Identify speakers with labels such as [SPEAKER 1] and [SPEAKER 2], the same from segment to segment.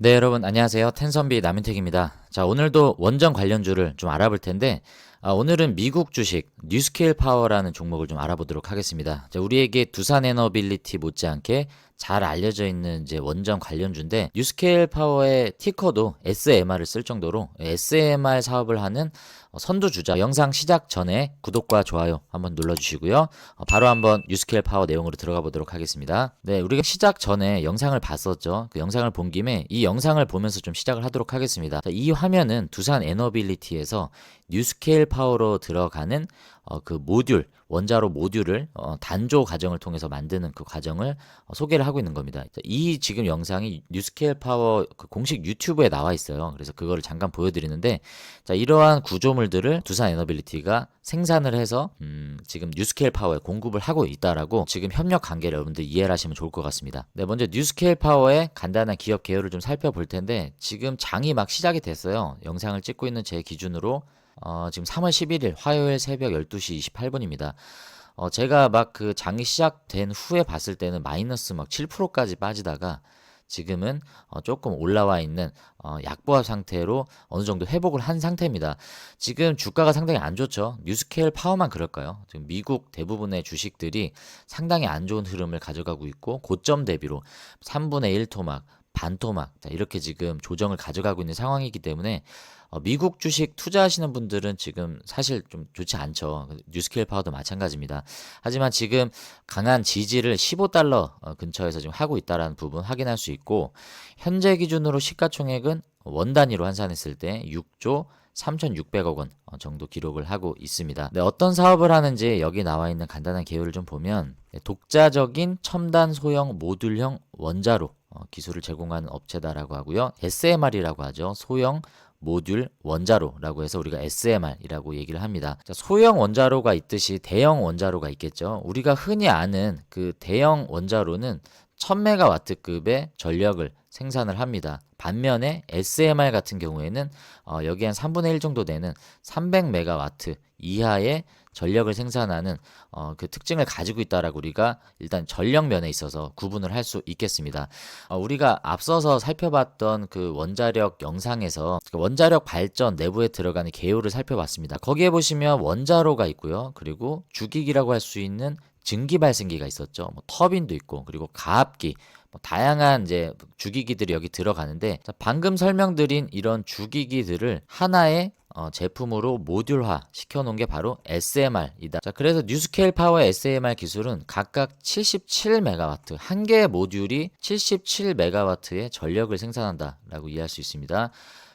[SPEAKER 1] 네, 여러분 안녕하세요. 텐선비 남윤택입니다. 자, 오늘도 원전 관련주를 좀 알아볼 텐데 오늘은 미국 주식 뉴스케일 파워라는 종목을 좀 알아보도록 하겠습니다. 자, 우리에게 두산 에너빌리티 못지않게 잘 알려져 있는 이제 원전 관련주인데 뉴스케일 파워의 티커도 SMR을 쓸 정도로 SMR 사업을 하는 선두주자. 영상 시작 전에 구독과 좋아요 한번 눌러주시고요. 바로 한번 뉴스케일 파워 내용으로 들어가 보도록 하겠습니다. 네, 우리가 시작 전에 영상을 봤었죠. 그 영상을 본 김에 이 영상을 보면서 좀 시작을 하도록 하겠습니다. 자, 이 화면은 두산 에너빌리티에서 뉴스케일 파워로 들어가는 그 모듈, 원자로 모듈을 단조 과정을 통해서 만드는 그 과정을 소개를 하고 있는 겁니다. 자, 이 지금 영상이 뉴스케일 파워 그 공식 유튜브에 나와 있어요. 그래서 그거를 잠깐 보여드리는데, 자, 이러한 구조물들을 두산 에너빌리티가 생산을 해서 지금 뉴스케일 파워에 공급을 하고 있다라고 지금 협력 관계를 여러분들 이해를 하시면 좋을 것 같습니다. 네, 먼저 뉴스케일 파워의 간단한 기업 개요를 좀 살펴볼 텐데, 지금 장이 막 시작이 됐어요. 영상을 찍고 있는 제 기준으로 지금 3월 11일 화요일 새벽 12시 28분입니다. 제가 막 그 장이 시작된 후에 봤을 때는 마이너스 막 7%까지 빠지다가 지금은 조금 올라와 있는 약보합 상태로 어느 정도 회복을 한 상태입니다. 지금 주가가 상당히 안 좋죠. 뉴스케일 파워만 그럴까요? 지금 미국 대부분의 주식들이 상당히 안 좋은 흐름을 가져가고 있고 고점 대비로 3분의 1 토막, 반 토막, 자, 이렇게 지금 조정을 가져가고 있는 상황이기 때문에 미국 주식 투자하시는 분들은 지금 사실 좀 좋지 않죠. 뉴스케일 파워도 마찬가지입니다. 하지만 지금 강한 지지를 15달러 근처에서 지금 하고 있다는 부분 확인할 수 있고, 현재 기준으로 시가총액은 원 단위로 환산했을 때 6조 3,600억 원 정도 기록을 하고 있습니다. 네, 어떤 사업을 하는지 여기 나와 있는 간단한 개요를 좀 보면, 독자적인 첨단 소형 모듈형 원자로 기술을 제공하는 업체다라고 하고요. SMR이라고 하죠. 소형 모듈 원자로라고 해서 우리가 SMR이라고 얘기를 합니다. 자, 소형 원자로가 있듯이 대형 원자로가 있겠죠. 우리가 흔히 아는 그 대형 원자로는 1000메가와트급의 전력을 생산을 합니다. 반면에 SMR 같은 경우에는 여기 한 3분의 1 정도 되는 300메가와트 이하의 전력을 생산하는 그 특징을 가지고 있다라고 우리가 일단 전력 면에 있어서 구분을 할 수 있겠습니다. 우리가 앞서서 살펴봤던 그 원자력 영상에서 그 원자력 발전 내부에 들어가는 개요를 살펴봤습니다. 거기에 보시면 원자로가 있고요. 그리고 주기기라고 할 수 있는 증기 발생기가 있었죠. 뭐 터빈도 있고, 그리고 가압기, 뭐 다양한 이제 주기기들이 여기 들어가는데, 자, 방금 설명드린 이런 주기기들을 하나의 제품으로 모듈화 시켜놓은 게 바로 SMR이다. 자, 그래서 뉴스케일 파워 SMR 기술은 각각 77메가와트, 한 개의 모듈이 77메가와트의 전력을 생산한다라고 이해할 수 있습니다.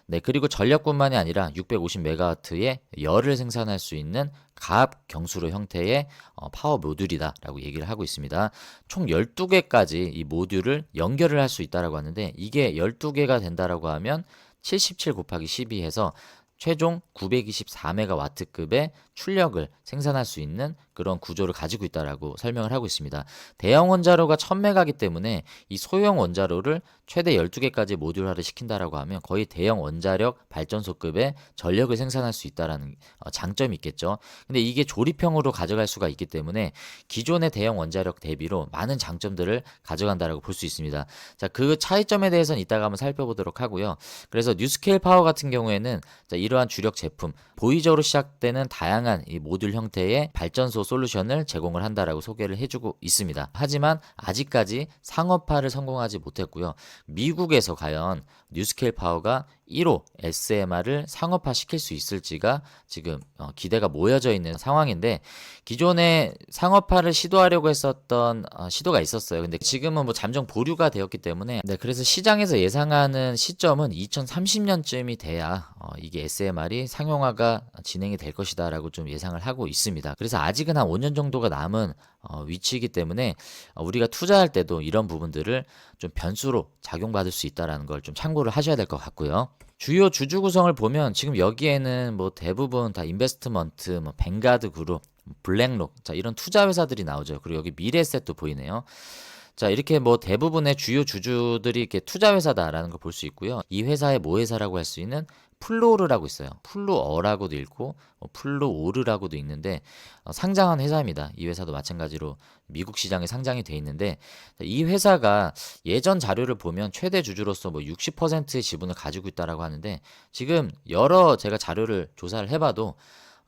[SPEAKER 1] 네, 그리고 전력뿐만이 아니라 650메가와트의 열을 생산할 수 있는 가압 경수로 형태의 파워 모듈이다라고 얘기를 하고 있습니다. 총 12개까지 이 모듈을 연결을 할 수 있다라고 하는데, 이게 12개가 된다라고 하면 77 곱하기 12 해서 최종 924메가와트급의 출력을 생산할 수 있는 그런 구조를 가지고 있다라고 설명을 하고 있습니다. 대형 원자로가 1000메가이기 때문에 이 소형 원자로를 최대 12개까지 모듈화를 시킨다라고 하면 거의 대형 원자력 발전소급의 전력을 생산할 수 있다라는 장점이 있겠죠. 근데 이게 조립형으로 가져갈 수가 있기 때문에 기존의 대형 원자력 대비로 많은 장점들을 가져간다라고 볼 수 있습니다. 자, 그 차이점에 대해서는 이따가 한번 살펴보도록 하고요. 그래서 뉴스케일 파워 같은 경우에는 자, 이러한 주력 제품, 보이저로 시작되는 다양한 이 모듈 형태의 발전소 솔루션을 제공을 한다라고 소개를 해주고 있습니다. 하지만 아직까지 상업화를 성공하지 못했고요. 미국에서 과연 뉴스케일 파워가 1호 SMR을 상업화 시킬 수 있을지가 지금 기대가 모여져 있는 상황인데, 기존에 상업화를 시도하려고 했었던 시도가 있었어요. 근데 지금은 뭐 잠정 보류가 되었기 때문에, 네, 그래서 시장에서 예상하는 시점은 2030년쯤이 돼야 이게 SMR이 상용화가 진행이 될 것이다 라고 좀 예상을 하고 있습니다. 그래서 아직은 한 5년 정도가 남은 위치이기 때문에 우리가 투자할 때도 이런 부분들을 좀 변수로 작용받을 수 있다는 걸 좀 참고를 하셔야 될 것 같고요. 주요 주주 구성을 보면 지금 여기에는 뭐 대부분 다 인베스트먼트, 뭐 뱅가드 그룹, 블랙록, 자, 이런 투자 회사들이 나오죠. 그리고 여기 미래에셋도 보이네요. 자, 이렇게 뭐 대부분의 주요 주주들이 이렇게 투자 회사다라는 걸 볼 수 있고요. 이 회사의 모회사라고 할 수 있는 플루오르라고 있어요. 플루어라고도 읽고 플루오르라고도 있는데 상장한 회사입니다. 이 회사도 마찬가지로 미국 시장에 상장이 돼 있는데 이 회사가 예전 자료를 보면 최대 주주로서 뭐 60%의 지분을 가지고 있다라고 하는데 지금 여러 제가 자료를 조사를 해봐도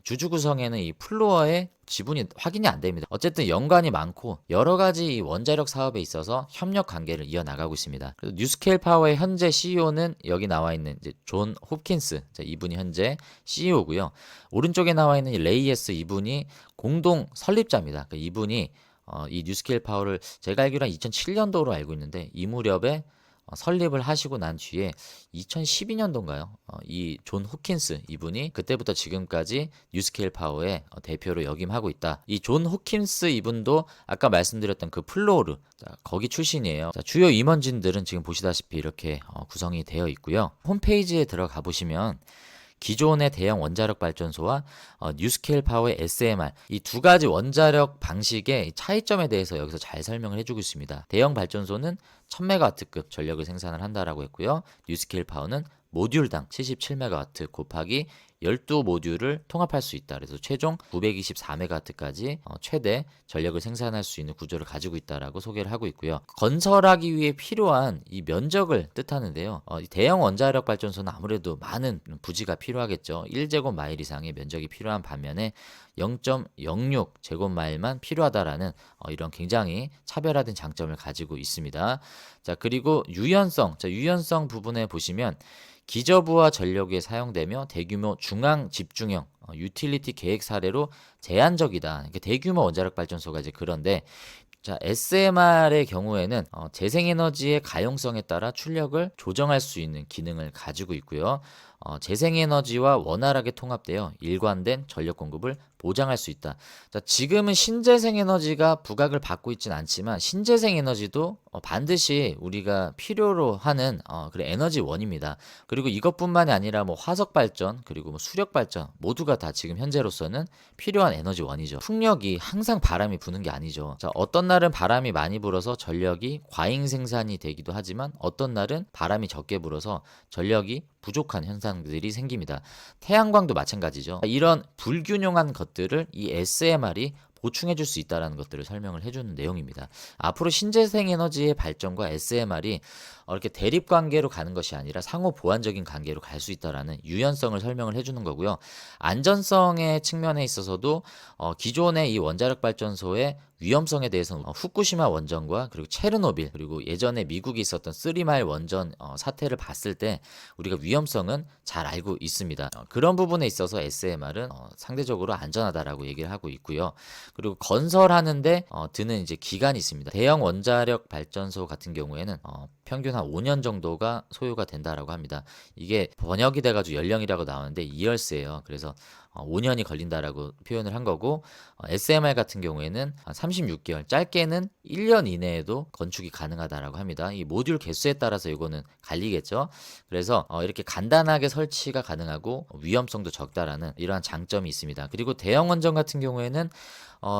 [SPEAKER 1] 주주 구성에는 이 플로어의 지분이 확인이 안 됩니다. 어쨌든 연관이 많고 여러 가지 이 원자력 사업에 있어서 협력 관계를 이어나가고 있습니다. 그래서 뉴스케일 파워의 현재 CEO는 여기 나와 있는 이제 존 홉킨스, 이분이 현재 CEO고요. 오른쪽에 나와 있는 이 레이에스 이분이 공동 설립자입니다. 그러니까 이분이 이 뉴스케일 파워를 제가 알기로 한 2007년도로 알고 있는데 이 무렵에 설립을 하시고 난 뒤에 2012년도인가요? 이 존 호킨스 이분이 그때부터 지금까지 뉴스케일 파워의 대표로 역임하고 있다. 이 존 호킨스 이분도 아까 말씀드렸던 그 플로르 거기 출신이에요. 자, 주요 임원진들은 지금 보시다시피 이렇게 구성이 되어 있고요. 홈페이지에 들어가 보시면 기존의 대형 원자력 발전소와 뉴스케일 파워의 SMR 이 두 가지 원자력 방식의 차이점에 대해서 여기서 잘 설명을 해주고 있습니다. 대형 발전소는 1000메가와트급 전력을 생산을 한다라고 했고요. 뉴스케일 파워는 모듈당 77메가와트 곱하기 12모듈을 통합할 수 있다. 그래서 최종 924메가와트까지 최대 전력을 생산할 수 있는 구조를 가지고 있다라고 소개를 하고 있고요. 건설하기 위해 필요한 이 면적을 뜻하는데요. 이 대형 원자력 발전소는 아무래도 많은 부지가 필요하겠죠. 1제곱마일 이상의 면적이 필요한 반면에 0.06제곱마일만 필요하다라는 이런 굉장히 차별화된 장점을 가지고 있습니다. 자, 그리고 유연성. 자, 유연성 부분에 보시면 기저부하 전력에 사용되며 대규모 중앙 집중형 유틸리티 계획 사례로 제한적이다. 그러니까 대규모 원자력 발전소가 이제 그런데 자, SMR의 경우에는 재생에너지의 가용성에 따라 출력을 조정할 수 있는 기능을 가지고 있고요. 재생에너지와 원활하게 통합되어 일관된 전력 공급을 보장할 수 있다. 자, 지금은 신재생에너지가 부각을 받고 있지는 않지만 신재생에너지도 반드시 우리가 필요로 하는 그런 에너지원입니다. 그리고 이것뿐만이 아니라 뭐 화석 발전 그리고 뭐 수력 발전 모두가 다 지금 현재로서는 필요한 에너지원이죠. 풍력이 항상 바람이 부는 게 아니죠. 자, 어떤 날은 바람이 많이 불어서 전력이 과잉 생산이 되기도 하지만 어떤 날은 바람이 적게 불어서 전력이 부족한 현상들이 생깁니다. 태양광도 마찬가지죠. 이런 불균형한 것들을 이 SMR이 보충해 줄 수 있다는 것들을 설명을 해주는 내용입니다. 앞으로 신재생 에너지의 발전과 SMR이 이렇게 대립 관계로 가는 것이 아니라 상호 보완적인 관계로 갈 수 있다라는 유연성을 설명을 해주는 거고요. 안전성의 측면에 있어서도 기존의 이 원자력 발전소의 위험성에 대해서는 후쿠시마 원전과 그리고 체르노빌 그리고 예전에 미국에 있었던 쓰리마일 원전 사태를 봤을 때 우리가 위험성은 잘 알고 있습니다. 그런 부분에 있어서 SMR은 상대적으로 안전하다라고 얘기를 하고 있고요. 그리고 건설하는데 드는 이제 기간이 있습니다. 대형 원자력 발전소 같은 경우에는 평균 한 5년 정도가 소요가 된다라고 합니다. 이게 번역이 돼가지고 연령이라고 나오는데 이열스예요. 그래서 5년이 걸린다라고 표현을 한 거고 SMR 같은 경우에는 36개월 짧게는 1년 이내에도 건축이 가능하다라고 합니다. 이 모듈 개수에 따라서 이거는 갈리겠죠. 그래서 이렇게 간단하게 설치가 가능하고 위험성도 적다라는 이러한 장점이 있습니다. 그리고 대형 원전 같은 경우에는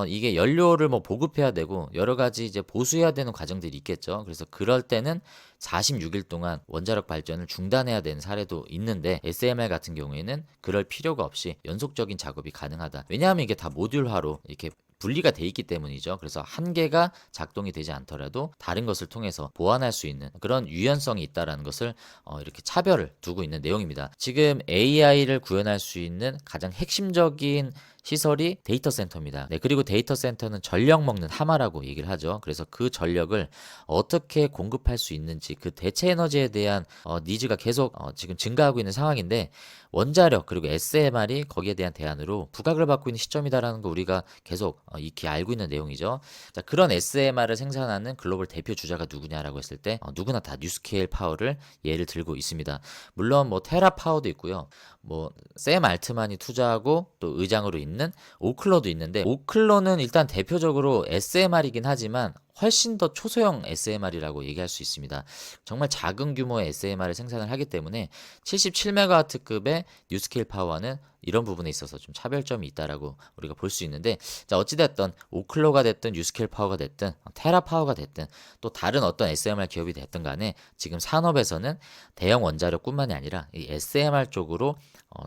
[SPEAKER 1] 이게 연료를 뭐 보급해야 되고 여러 가지 이제 보수해야 되는 과정들이 있겠죠. 그래서 그럴 때는 46일 동안 원자력 발전을 중단해야 되는 사례도 있는데 SMR 같은 경우에는 그럴 필요가 없이 연속적인 작업이 가능하다. 왜냐하면 이게 다 모듈화로 이렇게 분리가 돼 있기 때문이죠. 그래서 한 개가 작동이 되지 않더라도 다른 것을 통해서 보완할 수 있는 그런 유연성이 있다라는 것을 이렇게 차별을 두고 있는 내용입니다. 지금 AI를 구현할 수 있는 가장 핵심적인 시설이 데이터 센터입니다. 네, 그리고 데이터 센터는 전력 먹는 하마라고 얘기를 하죠. 그래서 그 전력을 어떻게 공급할 수 있는지 그 대체 에너지에 대한 니즈가 계속 지금 증가하고 있는 상황인데 원자력 그리고 SMR이 거기에 대한 대안으로 부각을 받고 있는 시점이다라는 거 우리가 계속 익히 알고 있는 내용이죠. 자, 그런 SMR을 생산하는 글로벌 대표 주자가 누구냐라고 했을 때 누구나 다 뉴스케일 파워를 예를 들고 있습니다. 물론 뭐 테라 파워도 있고요. 뭐 샘 알트만이 투자하고 또 의장으로 있는 오클러도 있는데 오클러는 일단 대표적으로 SMR이긴 하지만 훨씬 더 초소형 SMR이라고 얘기할 수 있습니다. 정말 작은 규모의 SMR을 생산을 하기 때문에 77MW급의 뉴스케일 파워는 이런 부분에 있어서 좀 차별점이 있다라고 우리가 볼 수 있는데, 자, 어찌됐든 오클로가 됐든 뉴스케일 파워가 됐든 테라 파워가 됐든 또 다른 어떤 SMR 기업이 됐든 간에 지금 산업에서는 대형 원자력뿐만이 아니라 이 SMR 쪽으로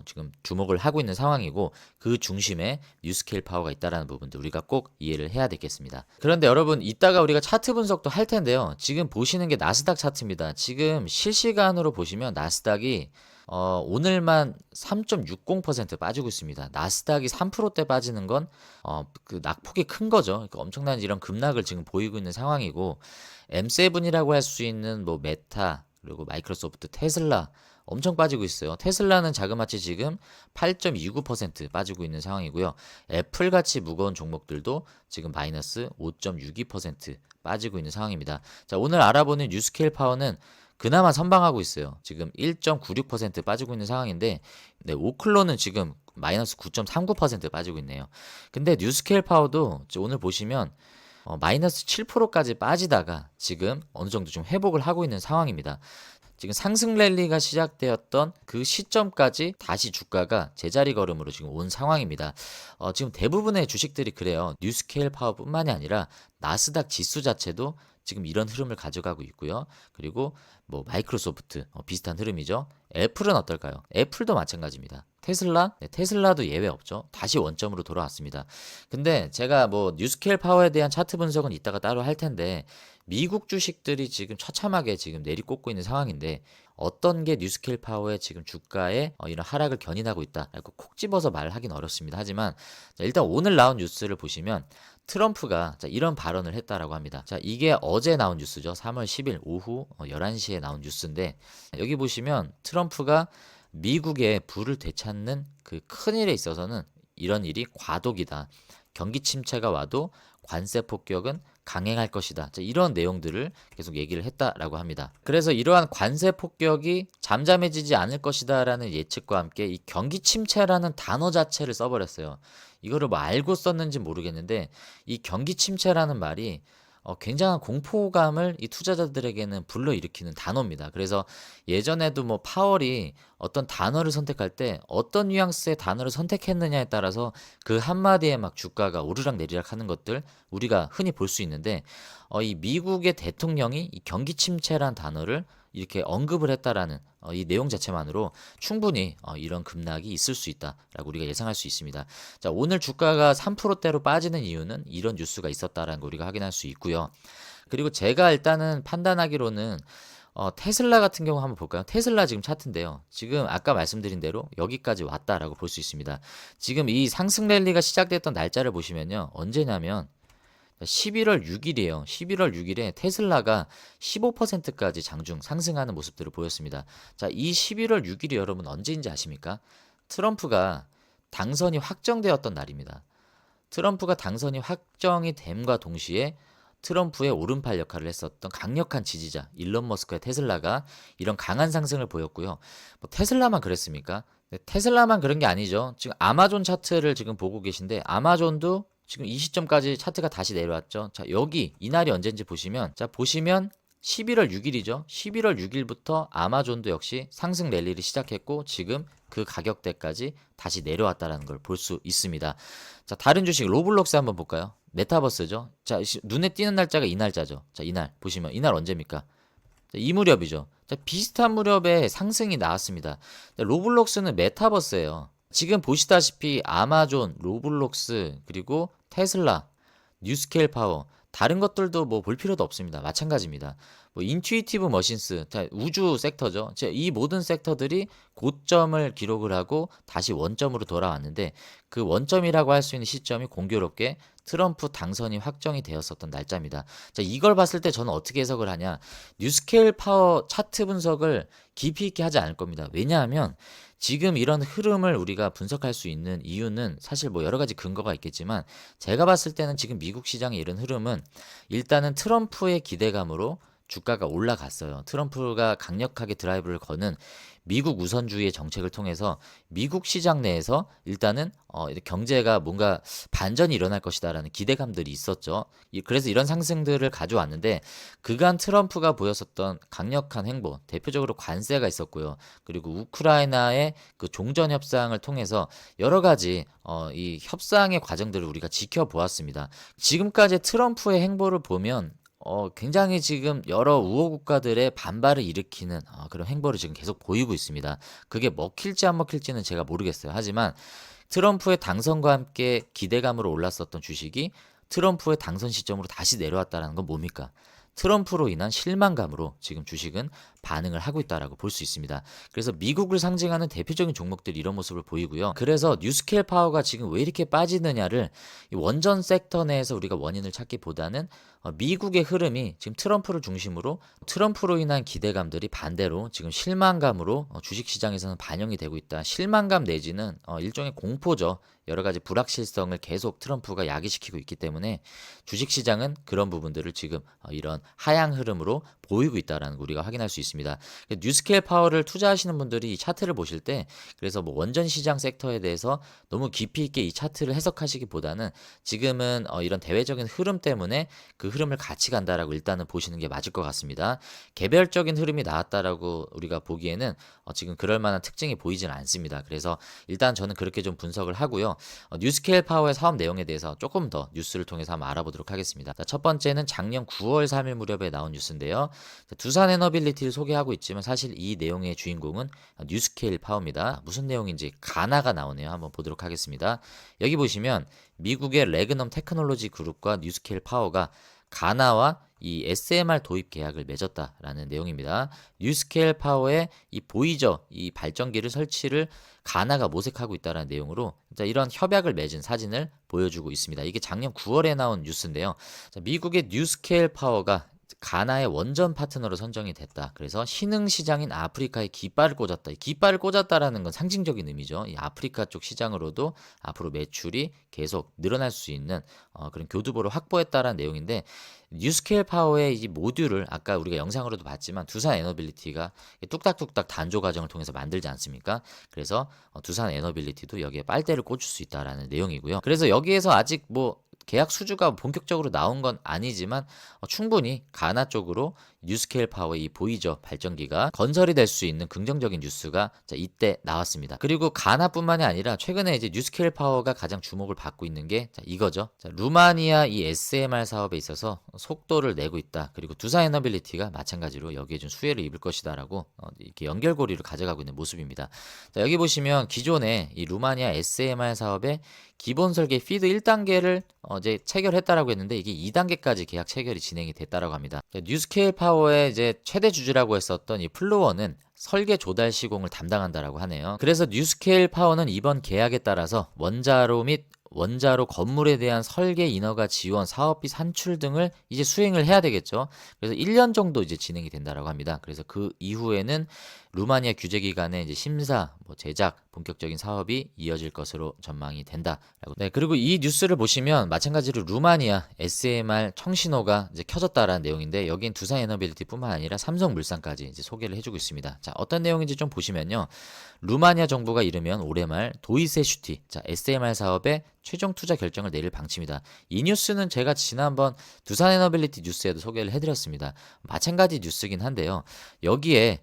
[SPEAKER 1] 지금 주목을 하고 있는 상황이고, 그 중심에 뉴스케일 파워가 있다라는 부분도 우리가 꼭 이해를 해야 되겠습니다. 그런데 여러분, 이따가 우리가 차트 분석도 할 텐데요. 지금 보시는 게 나스닥 차트입니다. 지금 실시간으로 보시면 나스닥이 오늘만 3.60% 빠지고 있습니다. 나스닥이 3%대 빠지는 건 그 낙폭이 큰 거죠. 그러니까 엄청난 이런 급락을 지금 보이고 있는 상황이고, M7이라고 할 수 있는 뭐 메타, 그리고 마이크로소프트, 테슬라 엄청 빠지고 있어요. 테슬라는 자그마치 지금 8.29% 빠지고 있는 상황이고요. 애플 같이 무거운 종목들도 지금 마이너스 5.62% 빠지고 있는 상황입니다. 자, 오늘 알아보는 뉴스케일 파워는 그나마 선방하고 있어요. 지금 1.96% 빠지고 있는 상황인데, 네, 오클로는 지금 마이너스 9.39% 빠지고 있네요. 근데 뉴스케일 파워도 오늘 보시면 마이너스 7%까지 빠지다가 지금 어느 정도 좀 회복을 하고 있는 상황입니다. 지금 상승 랠리가 시작되었던 그 시점까지 다시 주가가 제자리 걸음으로 지금 온 상황입니다. 지금 대부분의 주식들이 그래요. 뉴스케일 파워뿐만이 아니라 나스닥 지수 자체도 지금 이런 흐름을 가져가고 있고요. 그리고 뭐 마이크로소프트 비슷한 흐름이죠. 애플은 어떨까요? 애플도 마찬가지입니다. 테슬라? 네, 테슬라도 예외 없죠. 다시 원점으로 돌아왔습니다. 근데 제가 뭐 뉴스케일 파워에 대한 차트 분석은 이따가 따로 할 텐데, 미국 주식들이 지금 처참하게 지금 내리꽂고 있는 상황인데, 어떤 게 뉴스케일 파워의 지금 주가에 이런 하락을 견인하고 있다라고 콕 집어서 말하기는 어렵습니다. 하지만 자, 일단 오늘 나온 뉴스를 보시면 트럼프가 이런 발언을 했다라고 합니다. 자, 이게 어제 나온 뉴스죠. 3월 10일 오후 11시에 나온 뉴스인데, 여기 보시면 트럼프가 미국의 부를 되찾는 그 큰 일에 있어서는 이런 일이 과도기다. 경기 침체가 와도 관세 폭격은 강행할 것이다. 자, 이런 내용들을 계속 얘기를 했다라고 합니다. 그래서 이러한 관세 폭격이 잠잠해지지 않을 것이다라는 예측과 함께 이 경기 침체라는 단어 자체를 써버렸어요. 이거를 뭐 알고 썼는지 모르겠는데, 이 경기 침체라는 말이 굉장한 공포감을 이 투자자들에게는 불러일으키는 단어입니다. 그래서 예전에도 뭐 파월이 어떤 단어를 선택할 때 어떤 뉘앙스의 단어를 선택했느냐에 따라서 그 한마디에 막 주가가 오르락 내리락 하는 것들 우리가 흔히 볼 수 있는데, 이 미국의 대통령이 이 경기 침체란 단어를 이렇게 언급을 했다라는 이 내용 자체만으로 충분히 이런 급락이 있을 수 있다라고 우리가 예상할 수 있습니다. 자, 오늘 주가가 3%대로 빠지는 이유는 이런 뉴스가 있었다라는 거 우리가 확인할 수 있고요. 그리고 제가 일단은 판단하기로는 테슬라 같은 경우 한번 볼까요? 테슬라 지금 차트인데요. 지금 아까 말씀드린 대로 여기까지 왔다라고 볼 수 있습니다. 지금 이 상승 랠리가 시작됐던 날짜를 보시면요. 언제냐면 11월 6일이에요. 11월 6일에 테슬라가 15%까지 장중 상승하는 모습들을 보였습니다. 자, 이 11월 6일이 여러분 언제인지 아십니까? 트럼프가 당선이 확정되었던 날입니다. 트럼프가 당선이 확정이 됨과 동시에 트럼프의 오른팔 역할을 했었던 강력한 지지자 일론 머스크의 테슬라가 이런 강한 상승을 보였고요. 뭐 테슬라만 그랬습니까? 네, 테슬라만 그런 게 아니죠. 지금 아마존 차트를 지금 보고 계신데, 아마존도 지금 이 시점까지 차트가 다시 내려왔죠. 자, 여기 이날이 언제인지 보시면, 자, 보시면 11월 6일이죠. 11월 6일부터 아마존도 역시 상승 랠리를 시작했고, 지금 그 가격대까지 다시 내려왔다는 걸 볼 수 있습니다. 자, 다른 주식 로블록스 한번 볼까요? 메타버스죠. 자, 눈에 띄는 날짜가 이 날짜죠. 자, 이날 보시면 이날 언제입니까? 자, 이 무렵이죠. 자, 비슷한 무렵에 상승이 나왔습니다. 자, 로블록스는 메타버스예요. 지금 보시다시피 아마존, 로블록스, 그리고 테슬라, 뉴스케일 파워, 다른 것들도 뭐 볼 필요도 없습니다. 마찬가지입니다. 뭐 인투이티브 머신스, 우주 섹터죠. 이 모든 섹터들이 고점을 기록을 하고 다시 원점으로 돌아왔는데, 그 원점이라고 할 수 있는 시점이 공교롭게 트럼프 당선이 확정이 되었었던 날짜입니다. 자, 이걸 봤을 때 저는 어떻게 해석을 하냐? 뉴스케일 파워 차트 분석을 깊이 있게 하지 않을 겁니다. 왜냐하면 지금 이런 흐름을 우리가 분석할 수 있는 이유는 사실 뭐 여러 가지 근거가 있겠지만, 제가 봤을 때는 지금 미국 시장의 이런 흐름은 일단은 트럼프의 기대감으로 주가가 올라갔어요. 트럼프가 강력하게 드라이브를 거는 미국 우선주의의 정책을 통해서 미국 시장 내에서 일단은 이렇게 경제가 뭔가 반전이 일어날 것이다라는 기대감들이 있었죠. 그래서 이런 상승들을 가져왔는데 그간 트럼프가 보였었던 강력한 행보, 대표적으로 관세가 있었고요. 그리고 우크라이나의 그 종전 협상을 통해서 여러 가지 이 협상의 과정들을 우리가 지켜보았습니다. 지금까지 트럼프의 행보를 보면 굉장히 지금 여러 우호 국가들의 반발을 일으키는 그런 행보를 지금 계속 보이고 있습니다. 그게 먹힐지 안 먹힐지는 제가 모르겠어요. 하지만 트럼프의 당선과 함께 기대감으로 올랐었던 주식이 트럼프의 당선 시점으로 다시 내려왔다는 건 뭡니까? 트럼프로 인한 실망감으로 지금 주식은 반응을 하고 있다라고 볼 수 있습니다. 그래서 미국을 상징하는 대표적인 종목들이 이런 모습을 보이고요. 그래서 뉴스케일 파워가 지금 왜 이렇게 빠지느냐를 이 원전 섹터 내에서 우리가 원인을 찾기보다는 미국의 흐름이 지금 트럼프를 중심으로 트럼프로 인한 기대감들이 반대로 지금 실망감으로 주식시장에서는 반영이 되고 있다. 실망감 내지는 일종의 공포죠. 여러 가지 불확실성을 계속 트럼프가 야기시키고 있기 때문에 주식시장은 그런 부분들을 지금 이런 하향 흐름으로 보이고 있다는 거 우리가 확인할 수 있습니다. 뉴스케일 파워를 투자하시는 분들이 이 차트를 보실 때 그래서 뭐 원전 시장 섹터에 대해서 너무 깊이 있게 이 차트를 해석하시기보다는 지금은 이런 대외적인 흐름 때문에 그 흐름을 같이 간다라고 일단은 보시는 게 맞을 것 같습니다. 개별적인 흐름이 나왔다라고 우리가 보기에는 지금 그럴 만한 특징이 보이지는 않습니다. 그래서 일단 저는 그렇게 좀 분석을 하고요. 뉴스케일 파워의 사업 내용에 대해서 조금 더 뉴스를 통해서 한번 알아보도록 하겠습니다. 첫 번째는 작년 9월 3일 무렵에 나온 뉴스인데요. 두산 에너빌리티를 소개하고 있지만 사실 이 내용의 주인공은 뉴스케일 파워입니다. 무슨 내용인지 가나가 나오네요. 한번 보도록 하겠습니다. 여기 보시면 미국의 레그넘 테크놀로지 그룹과 뉴스케일 파워가 가나와 이 SMR 도입 계약을 맺었다라는 내용입니다. 뉴스케일 파워의 이 보이저 이 발전기를 설치를 가나가 모색하고 있다는 내용으로 이런 협약을 맺은 사진을 보여주고 있습니다. 이게 작년 9월에 나온 뉴스인데요. 미국의 뉴스케일 파워가 가나의 원전 파트너로 선정이 됐다. 그래서 신흥 시장인 아프리카에 깃발을 꽂았다. 이 깃발을 꽂았다라는 건 상징적인 의미죠. 이 아프리카 쪽 시장으로도 앞으로 매출이 계속 늘어날 수 있는 그런 교두보를 확보했다라는 내용인데 뉴스케일 파워의 이 모듈을 아까 우리가 영상으로도 봤지만 두산 에너빌리티가 뚝딱뚝딱 단조 과정을 통해서 만들지 않습니까? 그래서 두산 에너빌리티도 여기에 빨대를 꽂을 수 있다라는 내용이고요. 그래서 여기에서 아직 뭐 계약 수주가 본격적으로 나온 건 아니지만 충분히 가나 쪽으로 뉴스케일 파워의 이 보이저 발전기가 건설이 될 수 있는 긍정적인 뉴스가 이때 나왔습니다. 그리고 가나뿐만이 아니라 최근에 이제 뉴스케일 파워가 가장 주목을 받고 있는 게 이거죠. 루마니아 이 SMR 사업에 있어서 속도를 내고 있다. 그리고 두산 에너빌리티가 마찬가지로 여기에 좀 수혜를 입을 것이다라고 이렇게 연결고리를 가져가고 있는 모습입니다. 여기 보시면 기존에 이 루마니아 SMR 사업의 기본 설계 피드 1단계를 이제 체결했다라고 했는데 이게 2단계까지 계약 체결이 진행이 됐다라고 합니다. 뉴스케일 파워의 이제 최대 주주라고 했었던 이 플로어는 설계 조달 시공을 담당한다라고 하네요. 그래서 뉴스케일 파워는 이번 계약에 따라서 원자로 및 원자로 건물에 대한 설계 인허가 지원, 사업비 산출 등을 이제 수행을 해야 되겠죠. 그래서 1년 정도 이제 진행이 된다라고 합니다. 그래서 그 이후에는 루마니아 규제 기관의 이제 심사, 제작, 본격적인 사업이 이어질 것으로 전망이 된다라고. 네, 그리고 이 뉴스를 보시면 마찬가지로 루마니아 SMR 청신호가 이제 켜졌다라는 내용인데 여긴 두산 에너빌리티뿐만 아니라 삼성물산까지 이제 소개를 해주고 있습니다. 자, 어떤 내용인지 좀 보시면요. 루마니아 정부가 이르면 올해 말 도이세 슈티, SMR 사업에 최종 투자 결정을 내릴 방침이다. 이 뉴스는 제가 지난번 두산 에너빌리티 뉴스에도 소개를 해드렸습니다. 마찬가지 뉴스긴 한데요. 여기에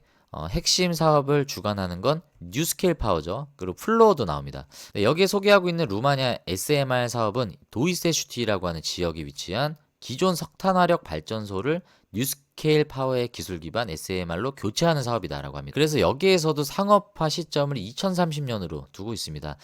[SPEAKER 1] 핵심 사업을 주관하는 건 뉴스케일 파워죠. 그리고 플로어도 나옵니다. 여기에 소개하고 있는 루마니아 SMR 사업은 도이세 슈티라고 하는 지역에 위치한 기존 석탄화력 발전소를 뉴스케일 파워의 기술 기반 SMR로 교체하는 사업이다라고 합니다. 그래서 여기에서도 상업화 시점을 2030년으로 두고 있습니다.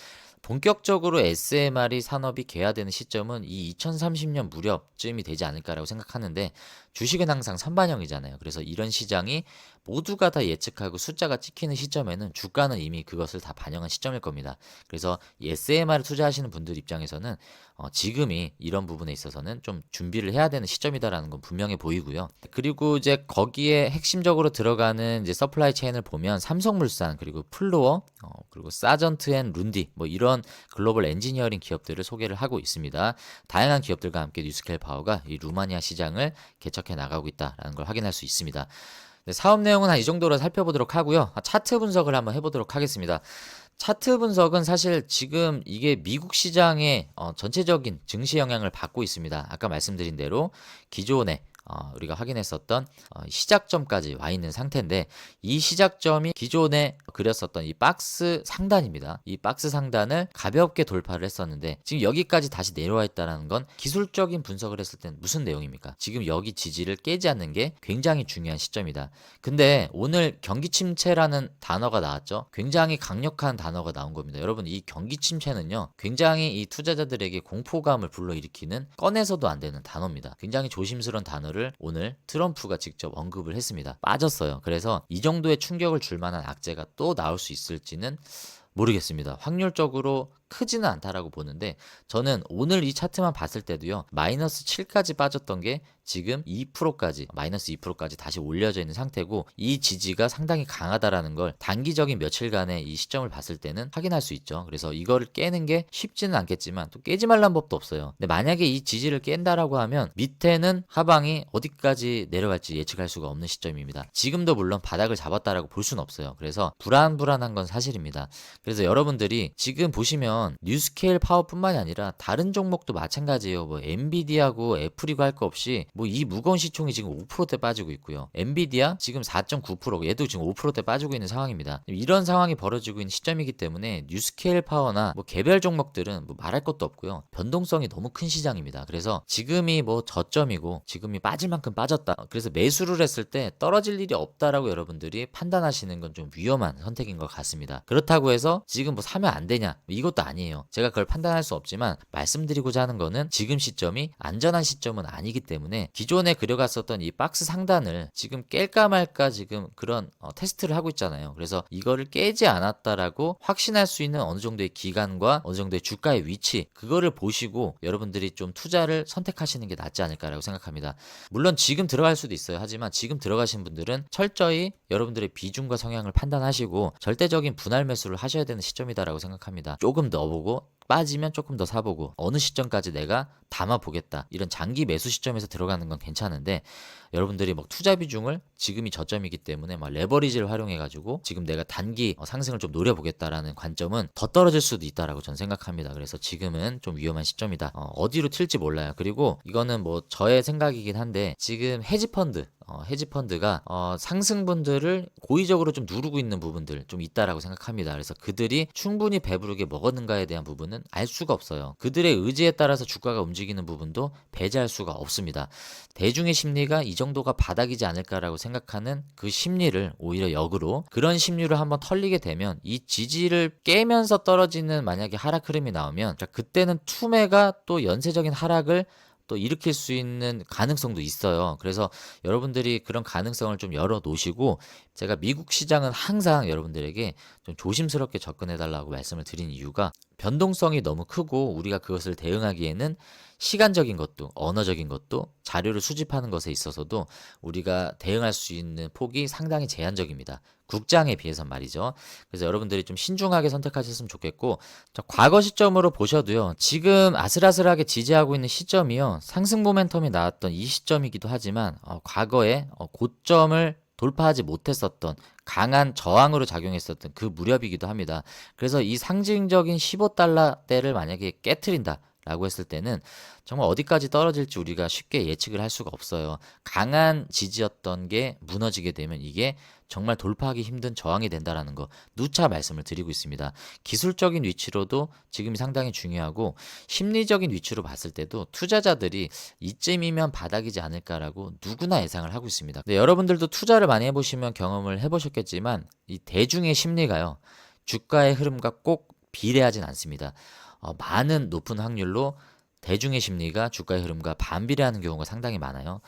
[SPEAKER 1] 본격적으로 SMR이 산업이 개화되는 시점은 이 2030년 무렵쯤이 되지 않을까라고 생각하는데 주식은 항상 선반영이잖아요. 그래서 이런 시장이 모두가 다 예측하고 숫자가 찍히는 시점에는 주가는 이미 그것을 다 반영한 시점일 겁니다. 그래서 이 SMR을 투자하시는 분들 입장에서는 지금이 이런 부분에 있어서는 좀 준비를 해야 되는 시점이다라는 건 분명해 보이고요. 그리고 이제 거기에 핵심적으로 들어가는 이제 서플라이 체인을 보면 삼성물산 그리고 플로어 그리고 사전트 앤 룬디 뭐 이런 글로벌 엔지니어링 기업들을 소개를 하고 있습니다. 다양한 기업들과 함께 뉴스케일 파워가 이 루마니아 시장을 개척해 나가고 있다라는 걸 확인할 수 있습니다. 네, 사업 내용은 한 이 정도로 살펴보도록 하고요. 차트 분석을 한번 해보도록 하겠습니다. 차트 분석은 사실 지금 이게 미국 시장의 전체적인 증시 영향을 받고 있습니다. 아까 말씀드린 대로 기존에 우리가 확인했었던 시작점까지 와 있는 상태인데 이 시작점이 기존에 그렸었던 이 박스 상단입니다. 이 박스 상단을 가볍게 돌파를 했었는데 지금 여기까지 다시 내려와 있다는 건 기술적인 분석을 했을 땐 무슨 내용입니까? 지금 여기 지지를 깨지 않는 게 굉장히 중요한 시점이다. 근데 오늘 경기 침체라는 단어가 나왔죠. 굉장히 강력한 단어가 나온 겁니다. 여러분 이 경기 침체는요. 굉장히 이 투자자들에게 공포감을 불러일으키는 꺼내서도 안 되는 단어입니다. 굉장히 조심스러운 단어를 오늘 트럼프가 직접 언급을 했습니다. 빠졌어요. 그래서 이 정도의 충격을 줄 만한 악재가 또 나올 수 있을지는 모르겠습니다. 확률적으로 크지는 않다라고 보는데 저는 오늘 이 차트만 봤을 때도요. 마이너스 7까지 빠졌던 게 지금 2%까지 마이너스 2%까지 다시 올려져 있는 상태고 이 지지가 상당히 강하다라는 걸 단기적인 며칠간의 이 시점을 봤을 때는 확인할 수 있죠. 그래서 이거를 깨는 게 쉽지는 않겠지만 또 깨지 말란 법도 없어요. 근데 만약에 이 지지를 깬다라고 하면 밑에는 하방이 어디까지 내려갈지 예측할 수가 없는 시점입니다. 지금도 물론 바닥을 잡았다라고 볼 수는 없어요. 그래서 불안한 건 사실입니다. 그래서 여러분들이 지금 보시면 뉴스케일 파워뿐만이 아니라 다른 종목도 마찬가지예요. 뭐 엔비디아고 애플이고 할 거 없이 뭐 이 무거운 시총이 지금 5%대 빠지고 있고요. 엔비디아 지금 4.9% 얘도 지금 5%대 빠지고 있는 상황입니다. 이런 상황이 벌어지고 있는 시점이기 때문에 뉴스케일 파워나 뭐 개별 종목들은 뭐 말할 것도 없고요. 변동성이 너무 큰 시장입니다. 그래서 지금이 뭐 저점이고 지금이 빠질 만큼 빠졌다. 그래서 매수를 했을 때 떨어질 일이 없다라고 여러분들이 판단하시는 건 좀 위험한 선택인 것 같습니다. 그렇다고 해서 지금 뭐 사면 안 되냐? 이것도 아니에요. 제가 그걸 판단할 수 없지만 말씀드리고자 하는 거는 지금 시점이 안전한 시점은 아니기 때문에 기존에 그려갔었던 이 박스 상단을 지금 깰까 말까 지금 그런 테스트를 하고 있잖아요. 그래서 이거를 깨지 않았다라고 확신할 수 있는 어느 정도의 기간과 어느 정도의 주가의 위치 그거를 보시고 여러분들이 좀 투자를 선택하시는 게 낫지 않을까라고 생각합니다. 물론 지금 들어갈 수도 있어요. 하지만 지금 들어가신 분들은 철저히 여러분들의 비중과 성향을 판단하시고 절대적인 분할 매수를 하셔야 되는 시점이다라고 생각합니다. 조금 넣어보고 빠지면 조금 더 사보고 어느 시점까지 내가 담아보겠다 이런 장기 매수 시점에서 들어가는 건 괜찮은데 여러분들이 뭐 투자 비중을 지금이 저점이기 때문에 막 레버리지를 활용해 가지고 지금 내가 단기 상승을 좀 노려보겠다라는 관점은 더 떨어질 수도 있다라고 저는 생각합니다. 그래서 지금은 좀 위험한 시점이다. 어디로 튈지 몰라요. 그리고 이거는 뭐 저의 생각이긴 한데 지금 헤지펀드가 상승분들을 고의적으로 좀 누르고 있는 부분들 좀 있다라고 생각합니다. 그래서 그들이 충분히 배부르게 먹었는가에 대한 부분은 알 수가 없어요. 그들의 의지에 따라서 주가가 움직이는 부분도 배제할 수가 없습니다. 대중의 심리가 이 정도가 바닥이지 않을까라고 생각하는 그 심리를 오히려 역으로 그런 심리를 한번 털리게 되면 이 지지를 깨면서 떨어지는 만약에 하락 흐름이 나오면 그때는 투매가 또 연쇄적인 하락을 또 일으킬 수 있는 가능성도 있어요. 그래서 여러분들이 그런 가능성을 좀 열어 놓으시고 제가 미국 시장은 항상 여러분들에게 좀 조심스럽게 접근해 달라고 말씀을 드린 이유가 변동성이 너무 크고 우리가 그것을 대응하기에는 시간적인 것도 언어적인 것도 자료를 수집하는 것에 있어서도 우리가 대응할 수 있는 폭이 상당히 제한적입니다. 국장에 비해서 말이죠. 그래서 여러분들이 좀 신중하게 선택하셨으면 좋겠고 과거 시점으로 보셔도요. 지금 아슬아슬하게 지지하고 있는 시점이요. 상승 모멘텀이 나왔던 이 시점이기도 하지만 과거에 고점을 돌파하지 못했었던 강한 저항으로 작용했었던 그 무렵이기도 합니다. 그래서 이 상징적인 15달러대를 만약에 깨트린다 라고 했을 때는 정말 어디까지 떨어질지 우리가 쉽게 예측을 할 수가 없어요. 강한 지지였던 게 무너지게 되면 이게 정말 돌파하기 힘든 저항이 된다라는 거 누차 말씀을 드리고 있습니다. 기술적인 위치로도 지금이 상당히 중요하고 심리적인 위치로 봤을 때도 투자자들이 이쯤이면 바닥이지 않을까라고 누구나 예상을 하고 있습니다. 근데 여러분들도 투자를 많이 해보시면 경험을 해보셨겠지만 이 대중의 심리가요. 주가의 흐름과 꼭 비례하진 않습니다. 많은 높은 확률로 대중의 심리가 주가의 흐름과 반비례하는 경우가 상당히 많아요.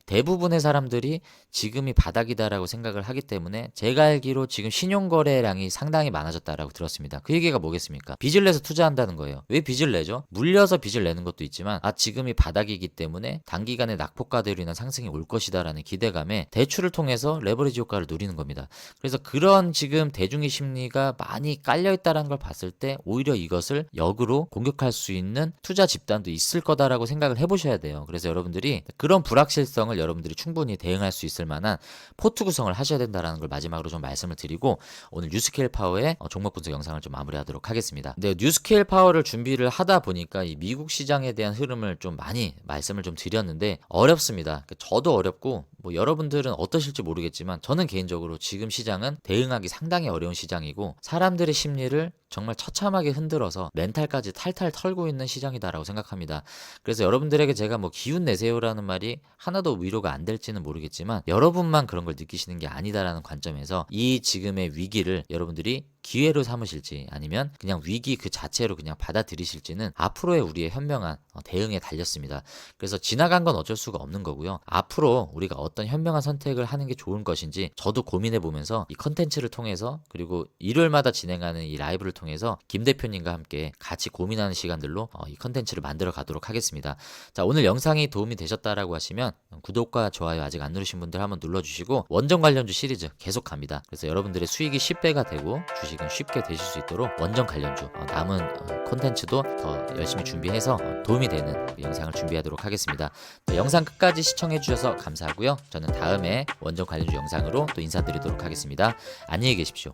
[SPEAKER 1] 대부분의 사람들이 지금이 바닥이다라고 생각을 하기 때문에 제가 알기로 지금 신용거래량이 상당히 많아졌다라고 들었습니다. 그 얘기가 뭐겠습니까? 빚을 내서 투자한다는 거예요. 왜 빚을 내죠? 물려서 빚을 내는 것도 있지만 지금이 바닥이기 때문에 단기간에 낙폭과대로 인한 상승이 올 것이다라는 기대감에 대출을 통해서 레버리지 효과를 누리는 겁니다. 그래서 그런 지금 대중의 심리가 많이 깔려있다는 걸 봤을 때 오히려 이것을 역으로 공격할 수 있는 투자 집단도 있을 거다라고 생각을 해보셔야 돼요. 그래서 여러분들이 그런 불확실성을 여러분들이 충분히 대응할 수 있을 만한 포트 구성을 하셔야 된다는 걸 마지막으로 좀 말씀을 드리고 오늘 뉴스케일 파워의 종목 분석 영상을 좀 마무리하도록 하겠습니다. 네, 뉴스케일 파워를 준비를 하다 보니까 이 미국 시장에 대한 흐름을 좀 많이 말씀을 좀 드렸는데 어렵습니다. 저도 어렵고 뭐 여러분들은 어떠실지 모르겠지만 저는 개인적으로 지금 시장은 대응하기 상당히 어려운 시장이고 사람들의 심리를 정말 처참하게 흔들어서 멘탈까지 탈탈 털고 있는 시장이다라고 생각합니다. 그래서 여러분들에게 제가 뭐 기운 내세요라는 말이 하나도 위로가 안 될지는 모르겠지만 여러분만 그런 걸 느끼시는 게 아니다라는 관점에서 이 지금의 위기를 여러분들이 기회로 삼으실지 아니면 그냥 위기 그 자체로 그냥 받아들이실지는 앞으로의 우리의 현명한 대응에 달렸습니다. 그래서 지나간 건 어쩔 수가 없는 거고요. 앞으로 우리가 어떤 현명한 선택을 하는 게 좋은 것인지 저도 고민해 보면서 이 컨텐츠를 통해서 그리고 일요일마다 진행하는 이 라이브를 통해서 김 대표님과 함께 같이 고민하는 시간들로 이 컨텐츠를 만들어 가도록 하겠습니다. 자, 오늘 영상이 도움이 되셨다라고 하시면 구독과 좋아요 아직 안 누르신 분들 한번 눌러주시고 원전 관련주 시리즈 계속 갑니다. 그래서 여러분들의 수익이 10배가 되고 주식은 쉽게 되실 수 있도록 원전 관련주 남은 콘텐츠도 더 열심히 준비해서 도움이 되는 영상을 준비하도록 하겠습니다. 영상 끝까지 시청해 주셔서 감사하고요. 저는 다음에 원전 관련주 영상으로 또 인사드리도록 하겠습니다. 안녕히 계십시오.